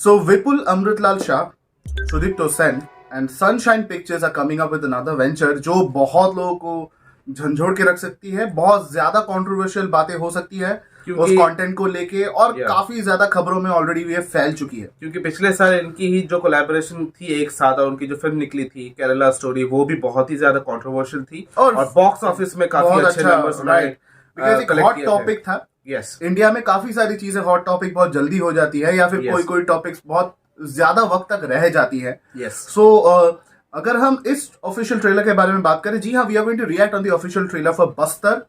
So Vipul Amritlal Shah, Sudip Tosen and Sunshine Pictures are coming up with another venture जो बहुत लोगों को झंझोड़ के रख सकती है, बहुत ज्यादा कंट्रोवर्शियल बातें हो सकती है उस कंटेंट को लेके और काफी ज्यादा खबरों में ऑलरेडी ये फैल चुकी है। क्योंकि पिछले साल इनकी ही जो कोलैबोरेशन थी एक साथ और उनकी जो फिल्म निकली थी केरला स्टोरी वो भी बहुत ही ज्यादा कंट्रोवर्शियल थी और बॉक्स ऑफिस में काफी अच्छे नंबर्स बिकॉज़ एक हॉट टॉपिक था। यस, इंडिया में काफी सारी चीजें हॉट टॉपिक बहुत जल्दी हो जाती है या फिर कोई टॉपिक्स बहुत ज्यादा वक्त तक रह जाती है। सो अगर हम इस ऑफिशियल ट्रेलर के बारे में बात करें, जी हाँ, we are going to react on the official trailer for Bastar.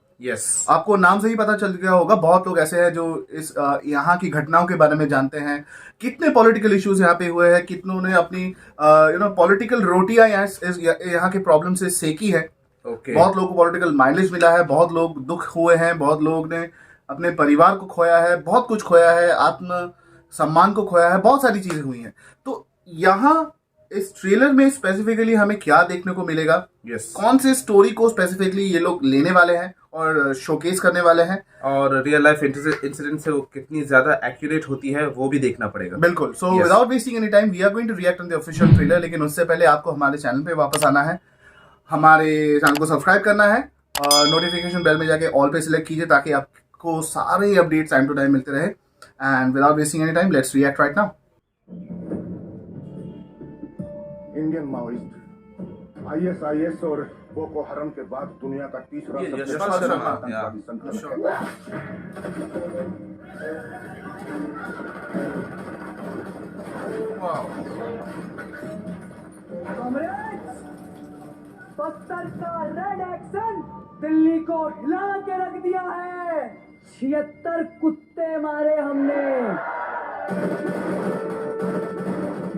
आपको नाम से ही पता चल गया होगा, बहुत लोग ऐसे हैं जो इस यहाँ की घटनाओं के बारे में जानते हैं, कितने पॉलिटिकल इश्यूज यहाँ पे हुए हैं, कितनों ने अपनी पॉलिटिकल रोटियां यहाँ के प्रॉब्लम से सेकी है। बहुत लोगों को पॉलिटिकल माइलेज मिला है, बहुत लोग दुख हुए हैं, बहुत लोग ने अपने परिवार को खोया है, बहुत कुछ खोया है, आत्म सम्मान को खोया है, बहुत सारी चीजें हुई हैं। तो यहाँ इस ट्रेलर में स्पेसिफिकली हमें क्या देखने को मिलेगा, कौन से स्टोरी को स्पेसिफिकली ये लोग लेने वाले हैं और शोकेस करने वाले हैं, और रियल लाइफ इंसिडेंट से वो कितनी ज्यादा एक्यूरेट होती है वो भी देखना पड़ेगा। बिल्कुल। So without wasting any time we are going to react on the official trailer. लेकिन उससे पहले आपको हमारे चैनल पे वापस आना है, हमारे चैनल को सब्सक्राइब करना है और नोटिफिकेशन बेल में जाके ऑल पे सिलेक्ट कीजिए ताकि आपको सारे अपडेट्स टाइम टू टाइम मिलते रहे। And without wasting any time let's react right now. Indian Maoist ISIS और बोको हरम के बाद दुनिया का तीसरा सबसे बड़ा आतंकवादी संगठन है। बस्तर का रेड एक्शन दिल्ली को हिला के रख दिया है। 76 कुत्ते मारे हमने।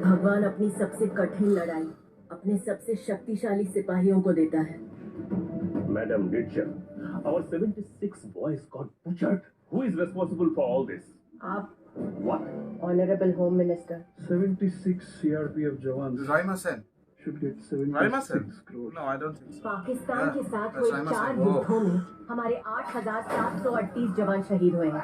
भगवान अपनी सबसे कठिन लड़ाई अपने सबसे शक्तिशाली सिपाहियों को देता है। Madam Ditcher, our 76 boys got butchered. Who is responsible for all this? आप, What? Honourable home minister. 76 CRPF jawans Raima Sen should get 76 crores. No, I don't think so. Pakistan के साथ that's हुए Raima 4 Sen. युद्धों में हमारे 8,738 जवान शहीद हुए हैं,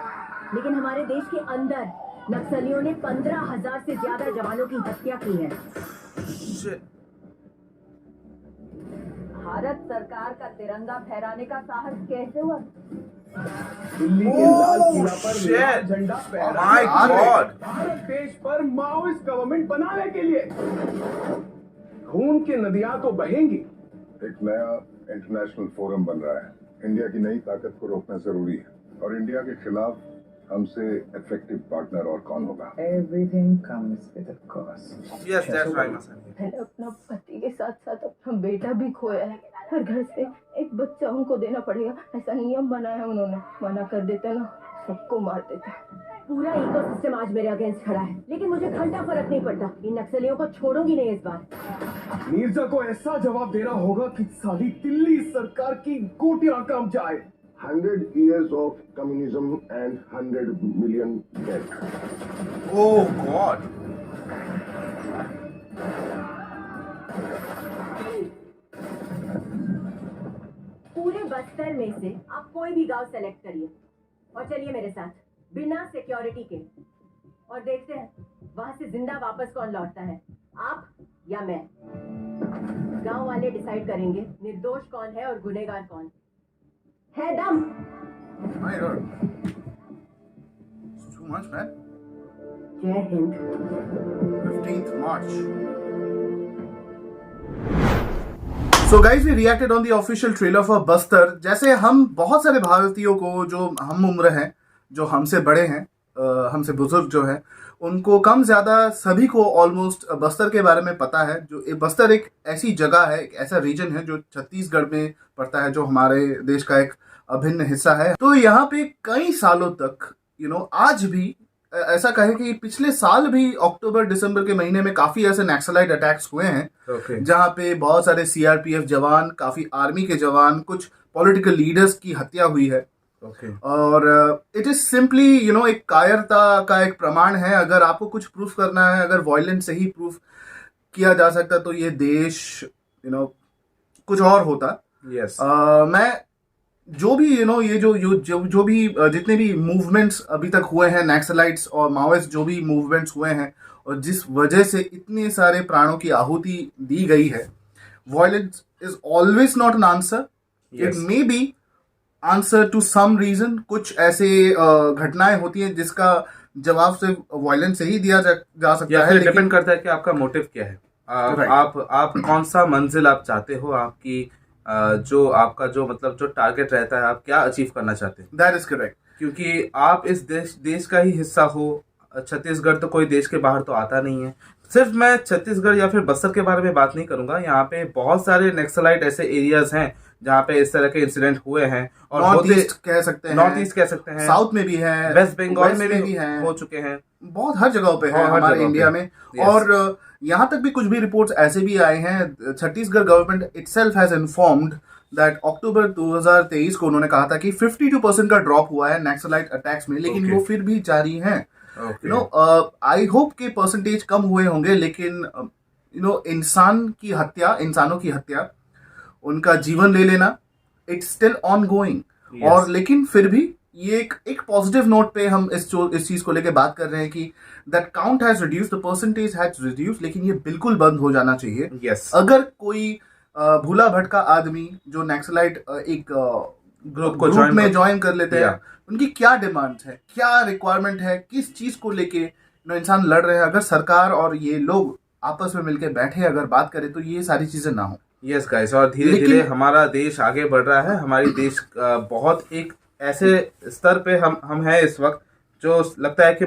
लेकिन हमारे देश के अंदर नक्सलियों ने 15,000 से ज्यादा जवानों की हत्या की है। भारत सरकार का तिरंगा फहराने का साहस कैसे हुआ? दिल्ली के लाल किला पर लाल झंडा फहराया भारत देश पर माओइस्ट गवर्नमेंट बनाने के लिए। खून की नदियां तो बहेंगी। एक नया इंटरनेशनल फोरम बन रहा है। इंडिया की नई ताकत को रोकना जरूरी है और इंडिया के खिलाफ हमसे इफेक्टिव पार्टनर और कौन होगा? Everything comes with a cost. Yes, that's right, Masan. मैंने अपना पति के साथ साथ अपना बेटा भी खोया है। हर घर से एक बच्चा उनको देना पड़ेगा, ऐसा नियम बनाया उन्होंने। मना कर देते ना, सबको मार देते। पूरा इकोसिस्टम आज मेरे अगेंस्ट खड़ा है, लेकिन मुझे घंटा फर्क नहीं पड़ता। इन नक्सलियों को छोड़ूंगी नहीं इस बार। मीर्जा को ऐसा जवाब देना होगा कि साली दिल्ली सरकार की गोटियां काम जाए। 100 years of communism and 100 million dead. Oh God. पूरे बस्तर में से आप कोई भी गांव सेलेक्ट करिए और चलिए मेरे साथ बिना सिक्योरिटी के, और देखते हैं वहां से जिंदा वापस कौन लौटता है, आप या मैं। गांव वाले डिसाइड करेंगे निर्दोष कौन है और गुनहगार कौन है। दम। My God. It's too much, man. जय Hind. 15th March. So guys, we reacted on the official trailer for Bastar. जैसे हम बहुत सारे भारतीयों को जो हम उम्र हैं, जो हमसे बड़े हैं, हमसे बुजुर्ग जो हैं, उनको कम ज्यादा सभी को ऑलमोस्ट बस्तर के बारे में पता है। जो बस्तर एक ऐसी जगह है, एक ऐसा रीजन है जो छत्तीसगढ़ में पड़ता है, जो हमारे देश का एक अभिन्न हिस्सा है। तो यहाँ पे कई सालों तक आज भी ऐसा कहें कि पिछले साल भी अक्टूबर दिसंबर के महीने में काफी ऐसे नक्सलाइट अटैक्स हुए हैं, जहाँ पे बहुत सारे CRPF जवान, काफी आर्मी के जवान, कुछ पॉलिटिकल लीडर्स की हत्या हुई है। और इट इज सिंपली एक कायरता का एक प्रमाण है। अगर आपको कुछ प्रूफ करना है, अगर वायलेंस से ही प्रूफ किया जा सकता तो ये देश कुछ और होता। मैं जो भी ये जो भी जितने भी मूवमेंट्स अभी तक हुए हैं, नक्सलाइट्स और माओइस्ट जो भी मूवमेंट्स हुए हैं, और जिस वजह से इतने सारे प्राणों की आहुति दी गई है, violence is always not an answer. It may be answer to some reason. कुछ ऐसे घटनाएं होती हैं जिसका जवाब सिर्फ वायलेंस से ही दिया जा सकता है. डिपेंड करता है कि आपका मोटिव क्या है. आप कौन सा मंजिल आप चाहते हो, आपकी जो आपका जो मतलब जो टारगेट रहता है, आप क्या अचीव करना चाहते हैं. That is correct. क्योंकि आप इस देश का ही हिस्सा हो. छत्तीसगढ़ तो कोई देश के बाहर तो आता नहीं है. सिर्फ मैं छत्तीसगढ़ या फिर बस्तर के बारे में बात नहीं करूंगा. यहाँ पे बहुत सारे नक्सलाइट ऐसे एरियाज हैं जहाँ पे इस तरह के इंसिडेंट हुए हैं. और नॉर्थ ईस्ट कह सकते हैं, साउथ में भी है, वेस्ट बंगाल में भी हो चुके हैं, बहुत हर जगह पे है हमारे इंडिया में. और यहाँ तक भी कुछ भी रिपोर्ट्स ऐसे भी आए हैं. Chhattisgarh government itself has informed that October 2023 को उन्होंने कहा था कि 52% का ड्रॉप हुआ है नक्सलाइट अटैक्स में, लेकिन वो फिर भी जारी हैं. आई होप के परसेंटेज कम हुए होंगे, लेकिन इंसानों की हत्या, उनका जीवन ले लेना, इट्स स्टिल ऑन गोइंग. और लेकिन फिर भी ये एक पॉजिटिव नोट पे हम इस चीज को लेके बात कर रहे हैं कि that count has reduced, the percentage has reduced, लेकिन ये बिल्कुल बंद हो जाना चाहिए. अगर कोई भूला भटका आदमी जो नक्सलाइट एक ग्रुप में ज्वाइन कर लेते हैं, उनकी क्या डिमांड है, क्या रिक्वायरमेंट है, किस चीज को लेके इंसान लड़ रहे हैं, अगर सरकार और ये लोग आपस में मिलकर बैठे अगर बात करें तो ये सारी चीजें ना हो. Yes guys. और धीरे धीरे हमारा देश आगे बढ़ रहा है. हमारी देश बहुत एक ऐसे स्तर पे हम हैं इस वक्त, जो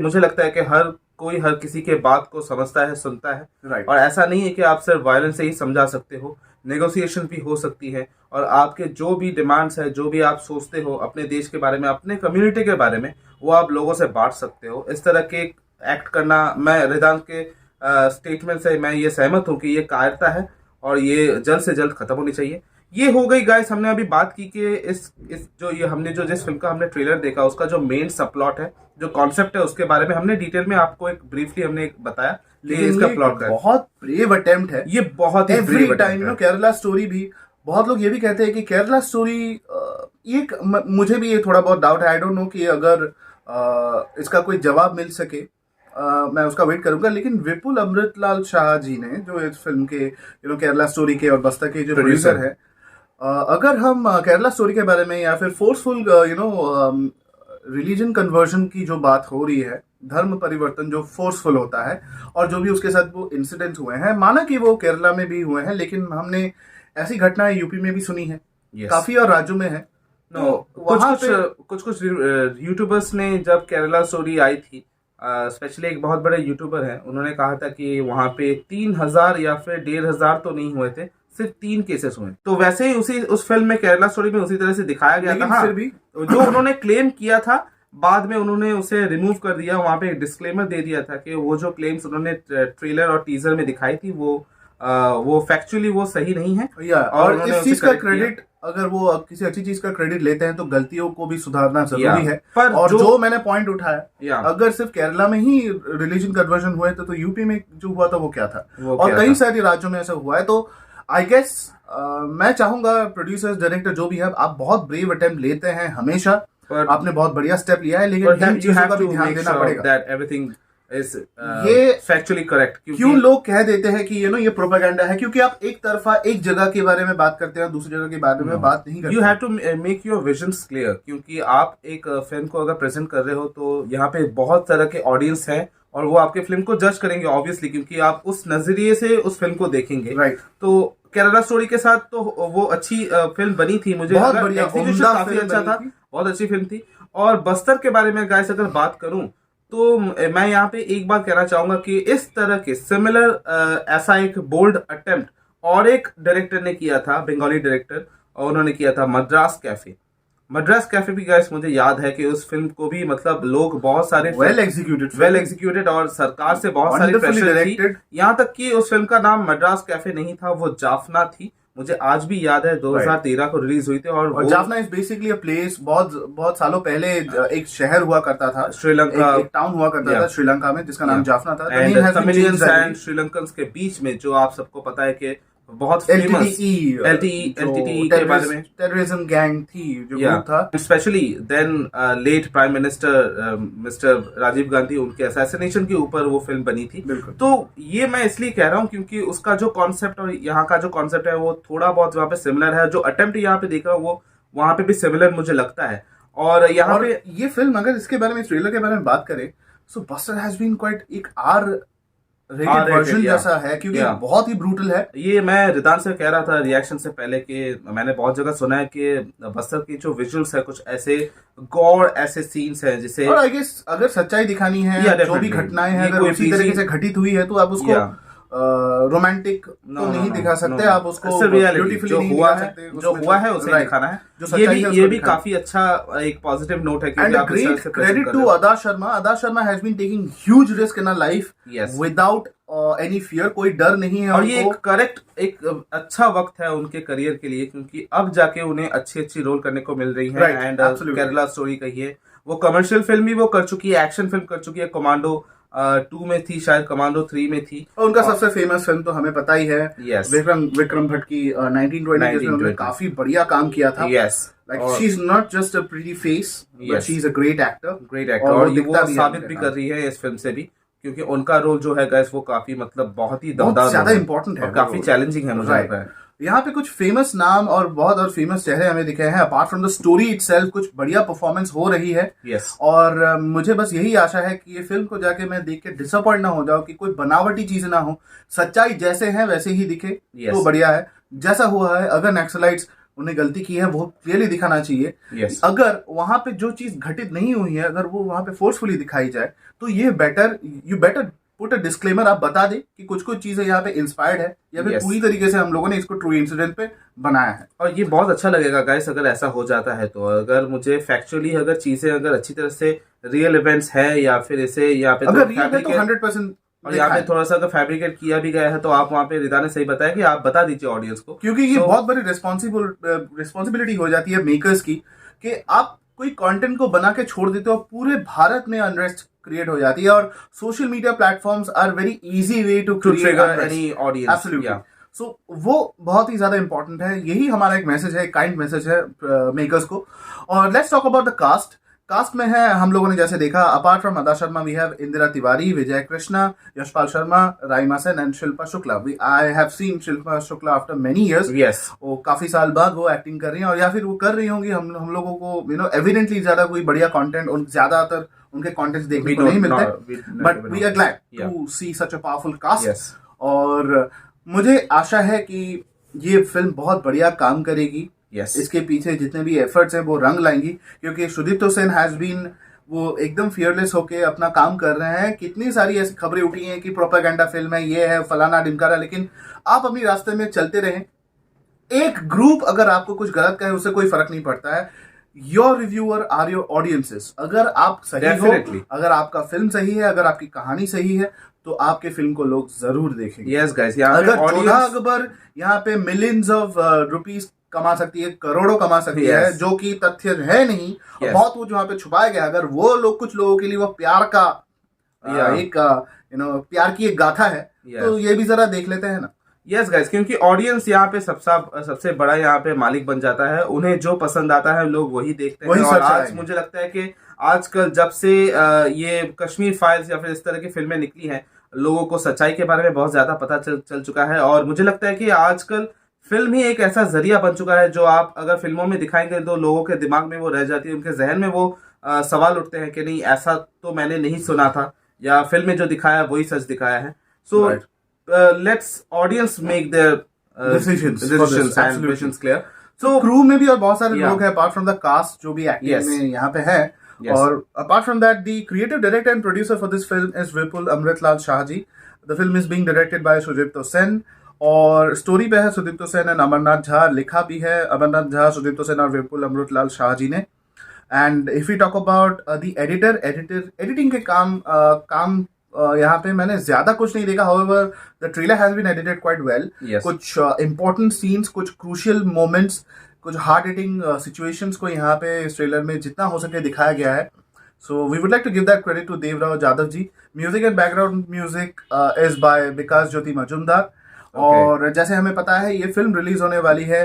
मुझे लगता है कि हर कोई हर किसी के बात को समझता है, सुनता है. Right. और ऐसा नहीं है कि आप सिर्फ वायलेंस से ही समझा सकते हो. नेगोशिएशन भी हो सकती है, और आपके जो भी डिमांड्स है, जो भी आप सोचते हो अपने देश के बारे में, अपने कम्युनिटी के बारे में, वो आप लोगों से बांट सकते हो. इस तरह के एक्ट करना, मैं रिदान के स्टेटमेंट से मैं ये सहमत हूँ कि ये कायरता है और ये जल्द से जल्द खत्म होनी चाहिए. ये हो गई गाइस. हमने अभी बात की कि इस जो जिस फिल्म का हमने ट्रेलर देखा, उसका जो मेन सब प्लॉट है, जो कॉन्सेप्ट है, उसके बारे में हमने डिटेल में आपको एक ब्रीफली हमने बताया. इसका प्लॉट बहुत ब्रेव अटेम्प्ट है. ये बहुत ही एवरी टाइम केरला स्टोरी भी, बहुत लोग ये भी कहते हैं कि केरला स्टोरी मुझे भी ये थोड़ा बहुत डाउट है. आई डोंट नो कि अगर इसका कोई जवाब मिल सके, मैं उसका वेट करूंगा. लेकिन विपुल अमृतलाल शाह जी ने, जो इस फिल्म के केरला स्टोरी के और बस्तर के जो प्रोड्यूसर है, अगर हम केरला स्टोरी के बारे में या फिर फोर्सफुल रिलीजन कन्वर्जन की जो बात हो रही है, धर्म परिवर्तन जो फोर्सफुल होता है, और जो भी उसके साथ वो इंसिडेंट्स हुए हैं, माना कि वो केरला में भी हुए हैं, लेकिन हमने ऐसी घटनाएं यूपी में भी सुनी है. काफी और राज्यों में है. तो कुछ यूट्यूबर्स ने, जब केरला स्टोरी आई थी, स्पेशली एक बहुत बड़े यूट्यूबर हैं, उन्होंने कहा था कि वहां पे 3000 या फिर 1500 तो नहीं हुए थे, सिर्फ 3 केसेस हुए. तो वैसे ही उस फिल्म में, केरला स्टोरी में उसी तरह से दिखाया गया था. फिर भी जो उन्होंने क्लेम किया था, बाद में उन्होंने उसे रिमूव कर दिया. वहां पे एक डिस्क्लेमर दे दिया था कि वो जो क्लेम्स उन्होंने ट्रेलर और टीजर में दिखाई थी, वो फैक्चुअली वो सही नहीं है. और इस चीज का क्रेडिट, अगर वो किसी अच्छी चीज का क्रेडिट लेते हैं तो गलतियों को भी सुधारना जरूरी है. पर और जो मैंने पॉइंट उठाया, अगर सिर्फ केरला में ही रिलीजन कन्वर्जन हुए तो यूपी में जो हुआ था वो क्या था, और कई सारे राज्यों में ऐसा हुआ है. तो आई गेस मैं चाहूंगा प्रोड्यूसर्स, डायरेक्टर जो भी है, आप बहुत ब्रेव अटेम्प्ट लेते हैं हमेशा, आपने बहुत बढ़िया स्टेप लिया है, लेकिन इन चीजों का भी ध्यान देना पड़ेगा. ये फैक्चुअली करेक्ट. क्यों लोग कह देते हैं कि ये प्रोपेगेंडा है, क्योंकि आप एक तरफा एक जगह के बारे में बात करते हैं, दूसरी जगह के बारे में बात नहीं करते. You have to make your visions clear. क्योंकि आप एक फिल्म को अगर प्रेजेंट कर रहे हो, तो यहाँ पे बहुत तरह के ऑडियंस हैं, और वो आपके फिल्म को जज करेंगे ऑब्वियसली, क्योंकि आप उस नजरिए से उस फिल्म को देखेंगे. राइट. तो केरला स्टोरी के साथ तो वो अच्छी फिल्म बनी थी. मुझे बहुत बढ़िया, काफी अच्छा था, बहुत अच्छी फिल्म थी. और बस्तर के बारे में गाइस अगर बात करूं, तो मैं यहाँ पे एक बात कहना चाहूंगा कि इस तरह के सिमिलर ऐसा एक बोल्ड अटेम्प्ट और एक डायरेक्टर ने किया था, बंगाली डायरेक्टर, और उन्होंने किया था मद्रास कैफे भी. गाइस मुझे याद है कि उस फिल्म को भी मतलब लोग बहुत सारे वेल एग्जीक्यूटेड और सरकार से बहुत सारी प्रेशर थी. यहाँ तक कि उस फिल्म का नाम मद्रास कैफे नहीं था, वो जाफना थी. मुझे आज भी याद है 2013 को रिलीज हुई थी. और Jaffna is basically a place, बहुत सालों पहले एक शहर हुआ करता था, श्रीलंका, एक टाउन हुआ करता था श्रीलंका में, जिसका नाम जाफना था. तमिलियंस एंड श्रीलंकन्स के बीच में, जो आप सबको पता है कि बहुत फेमस LTE के बारे में, टेररिज्म गैंग थी जो ग्रुप था, specially the late prime minister mister Rajiv Gandhi, उनके असैसिनेशन के ऊपर वो फिल्म बनी थी। तो ये मैं इसलिए कह रहा हूँ क्योंकि उसका जो कॉन्सेप्ट और यहाँ का जो कॉन्सेप्ट है वो थोड़ा बहुत वहाँ पे सिमिलर है। जो अटेम्प्ट यहाँ पे देख रहा हूँ वो वहाँ पे भी सिमिलर मुझे लगता है। और यहाँ पे ये फिल्म, अगर इसके बारे में, ट्रेलर के बारे में बात करें, सो बस्टर हैज बीन क्वाइट एक रेटेड वर्जन जैसा है, क्योंकि बहुत ही ब्रूटल है। ये मैं रिदान से कह रहा था रिएक्शन से पहले कि मैंने बहुत जगह सुना है कि बस्तर की जो विजुअल्स है कुछ ऐसे गॉड ऐसे सीन्स हैं जिसे, और आई गेस अगर सच्चाई दिखानी है, जो भी घटनाएं हैं अगर उसी तरीके से घटित हुई है तो आप उसको रोमांटिक तो नहीं दिखा सकते, आप उसको ब्यूटीफुली जो नहीं हुआ दिखा है, सकते, जो हुआ है उसे दिखाना है। ये भी काफी अच्छा एक पॉजिटिव नोट है क्योंकि आप great credit to Ada Sharma. Ada Sharma has been taking huge risk in a life without any fear, कोई डर नहीं है। और ये एक करेक्ट एक अच्छा वक्त है उनके करियर के लिए, क्योंकि अब जाके उन्हें अच्छी रोल करने को मिल रही है। एंड केरला स्टोरी कहिए, वो कमर्शियल फिल्म भी वो कर चुकी है, एक्शन फिल्म कर चुकी है, कमांडो 2 में थी शायद, कमांडो 3 में थी। और उनका सबसे फेमस फिल्म तो हमें पता ही है, विक्रम भट्ट की 1920, जिसमें उन्होंने काफी बढ़िया काम किया था। Like she is not just a pretty face, but she is a great actor. और वो साबित भी कर रही है इस फिल्म से भी, क्योंकि उनका रोल जो है गाइस वो काफी मतलब बहुत ही दमदार, ज्यादा इंपॉर्टेंट है, काफी चैलेंजिंग है मुझे लगता है। यहाँ पे कुछ फेमस नाम और बहुत और फेमस चेहरे हमें दिखे हैं। Apart from the story itself कुछ बढ़िया परफॉर्मेंस हो रही है। और मुझे बस यही आशा है कि ये फिल्म को जाके मैं देख के डिसअपॉइंट ना हो जाऊं, कि कोई बनावटी चीज ना हो, सच्चाई जैसे है वैसे ही दिखे तो बढ़िया है। जैसा हुआ है, अगर नक्सलाइट्स उन्हें गलती की है वो क्लियरली दिखाना चाहिए। अगर वहां पे जो चीज घटित नहीं हुई है, अगर वो वहां पे फोर्सफुली दिखाई जाए तो ये you better put a disclaimer, आप बता दे कि कुछ चीजें यहाँ पे इंस्पायर्ड है या फिर पूरी तरीके से हम लोगों ने इसको ट्रू इंसिडेंट पे बनाया है। और ये बहुत अच्छा लगेगा गाइस अगर ऐसा हो जाता है तो। अगर मुझे फैक्चुअली अगर चीजें अगर अच्छी तरह से रियल इवेंट्स है या फिर इसे यहाँ पे अगर रियल है तो 100% और यहाँ पे थोड़ा सा अगर फैब्रिकेट किया भी गया है तो आप वहाँ पे रिदा ने सही बताया कि आप बता दीजिए ऑडियंस को, क्योंकि ये बहुत बड़ी रिस्पॉन्सिबिलिटी हो जाती है मेकर्स की, कि आप कोई कंटेंट को बना के छोड़ देते हो, पूरे भारत में अनरेस्ट क्रिएट हो जाती है। और social media platforms are very easy way to trigger any audience. Absolutely. So वो बहुत ही ज्यादा इंपॉर्टेंट है। यही हमारा एक मैसेज है, काइंड मैसेज है मेकर्स को। और let's talk about the cast. Cast में है, हम लोगों ने जैसे देखा, apart from Ada Sharma we have Indira Tiwari, Vijay Krishna, Yashpal Sharma, Raima Sen and Shilpa Shukla. I have seen Shilpa Shukla after many years. वो काफी साल बाद वो एक्टिंग कर रही हैं, और या फिर वो कर रही होंगी। हम लोगों को एविडेंटली ज्यादा कोई बढ़िया कंटेंट, ज्यादातर उनके कंटेंट्स देखने को नहीं मिलते, but we are glad to see such a powerful cast. और मुझे आशा है कि ये फिल्म बहुत बढ़िया काम करेगी। इसके पीछे जितने भी एफर्ट्स हैं वो रंग लाएंगी, क्योंकि सुदीप्तो सेन हैज बीन, वो एकदम फियरलेस होके अपना काम कर रहे हैं। कितनी सारी ऐसी खबरें उठी हैं कि प्रोपेगेंडा फिल्म है, ये है, फलाना ढिमकारा, लेकिन आप अपनी रास्ते में चलते रहें। एक ग्रुप अगर आपको कुछ गलत कहे उससे कोई फर्क नहीं पड़ता है। Your reviewer are your audiences. अगर आप सही हो, अगर आपका फिल्म सही है, अगर आपकी कहानी सही है, तो आपके फिल्म को लोग जरूर देखेंगे। यस गाइस, अगर जोधा अकबर यहाँ पे मिलियंस ऑफ रुपीस कमा सकती है, करोड़ों कमा सकती है, जो कि तथ्य है नहीं, बहुत वो जहाँ पे छुपाया गया। अगर वो लोग, कुछ लोगों के लिए वो प्यार का एक प्यार की एक गाथा है, तो ये भी जरा देख लेते हैं ना। यस गाइस, क्योंकि ऑडियंस यहाँ पे सबसे बड़ा यहाँ पे मालिक बन जाता है। उन्हें जो पसंद आता है लोग वही देखते हैं। और आज मुझे लगता है कि आजकल जब से ये कश्मीर फाइल्स या फिर इस तरह की फिल्में निकली हैं, लोगों को सच्चाई के बारे में बहुत ज्यादा पता चल चुका है। और मुझे लगता है कि आजकल फिल्म ही एक ऐसा जरिया बन चुका है जो आप अगर फिल्मों में दिखाएंगे तो लोगों के दिमाग में वो रह जाती है, उनके जहन में वो सवाल उठते हैं कि नहीं, ऐसा तो मैंने नहीं सुना था, या फिल्म में जो दिखाया वही सच दिखाया है। So let's audience make their decisions and visions clear. So crew में भी और बहुत सारे लोग हैं अपार्ट फ्रॉम द कास्ट जो भी एक्टिंग में यहाँ पे है। और apart from that the creative director and producer for this film is Vipul Amritlal Shahji. The film is being directed by Sudipto Sen, और स्टोरी पे है सुदीप्तो सेन एंड अमरनाथ झा, लिखा भी है अमरनाथ झा, सुदीप्तो सेन और विपुल अमृतलाल शाह जी ने। And if you talk about the editing के काम यहाँ पे मैंने ज्यादा कुछ नहीं देखा। However the trailer has been edited quite well. कुछ इंपॉर्टेंट सीन्स, कुछ क्रूशियल मोमेंट्स, कुछ हार्ड हिटिंग सिचुएशंस को यहाँ पे इस ट्रेलर में जितना हो सके दिखाया गया है। So we would like to give that credit to Devrao Jadhav ji. Music and background music is by Vikas Jyoti Majumdar. और जैसे हमें पता है ये फिल्म रिलीज होने वाली है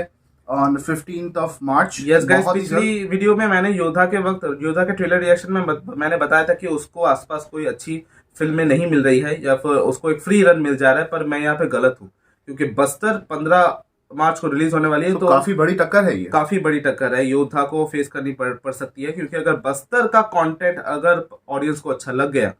on 15th of March। Yes guys, बहुत ही पिछली वीडियो में मैंने योद्धा के ट्रेलर रिएक्शन में मैंने बताया था कि उसको आसपास कोई अच्छी फिल्में नहीं मिल रही है या फिर उसको एक फ्री रन मिल जा रहा है, पर मैं यहाँ पे गलत हूँ क्योंकि बस्तर 15 मार्च को रिलीज होने वाली है। तो काफी बड़ी टक्कर है ये, काफी बड़ी टक्कर है, योद्धा को फेस करनी पड़ सकती है, क्योंकि अगर बस्तर का कंटेंट अगर ऑडियंस को अच्छा लग गया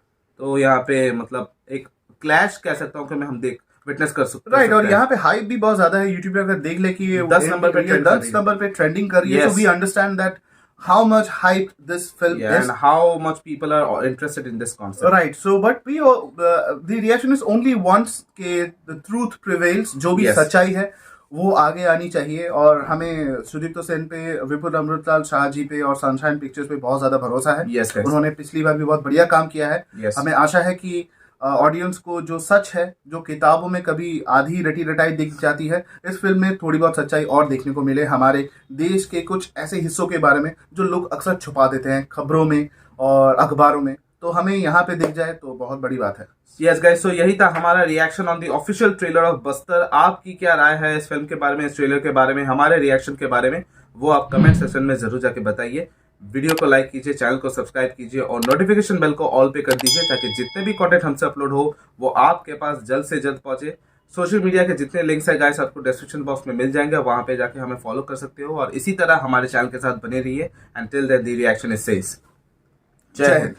तो यहाँ पे मतलब एक क्लैश कह सकता हूँ कि हम विटनेस कर सकते हैं। राइट, और यहाँ पे हाइप भी बहुत ज्यादा है। यूट्यूब पे अगर देख ले कि 10 नंबर पे ट्रेंडिंग कर रही है, so we understand that how much hype this film is and how much people are interested in this concept. Right, so but the reaction is only once के the truth prevails, जो भी सच्चाई है वो आगे आनी चाहिए। और हमें सुदीप्तो सेन पे, विपुल अमृतलाल शाह जी पे और सनशाइन पिक्चर्स पे बहुत ज्यादा भरोसा है। उन्होंने पिछली बार भी बहुत बढ़िया काम किया है। हमें आशा है कि ऑडियंस को जो सच है, जो किताबों में कभी आधी रटी रटाई दिख जाती है, इस फिल्म में थोड़ी बहुत सच्चाई और देखने को मिले, हमारे देश के कुछ ऐसे हिस्सों के बारे में जो लोग अक्सर छुपा देते हैं खबरों में और अखबारों में, तो हमें यहाँ पे दिख जाए तो बहुत बड़ी बात है। यस गाइस, सो यही था हमारा reaction on the official trailer of Bastar. आपकी क्या राय है इस फिल्म के बारे में, इस ट्रेलर के बारे में, हमारे रिएक्शन के बारे में, वो आप कमेंट सेक्शन में जरूर जाके बताइए। वीडियो को लाइक कीजिए, चैनल को सब्सक्राइब कीजिए और नोटिफिकेशन बेल को ऑल पे कर दीजिए ताकि जितने भी कंटेंट हमसे अपलोड हो वो आपके पास जल्द से जल्द पहुंचे। सोशल मीडिया के जितने लिंक्स है गाइस आपको डिस्क्रिप्शन बॉक्स में मिल जाएंगे, वहां पे जाके हमें फॉलो कर सकते हो और इसी तरह हमारे चैनल के साथ बने रहिए। And till then the reaction is says. जय हिंद।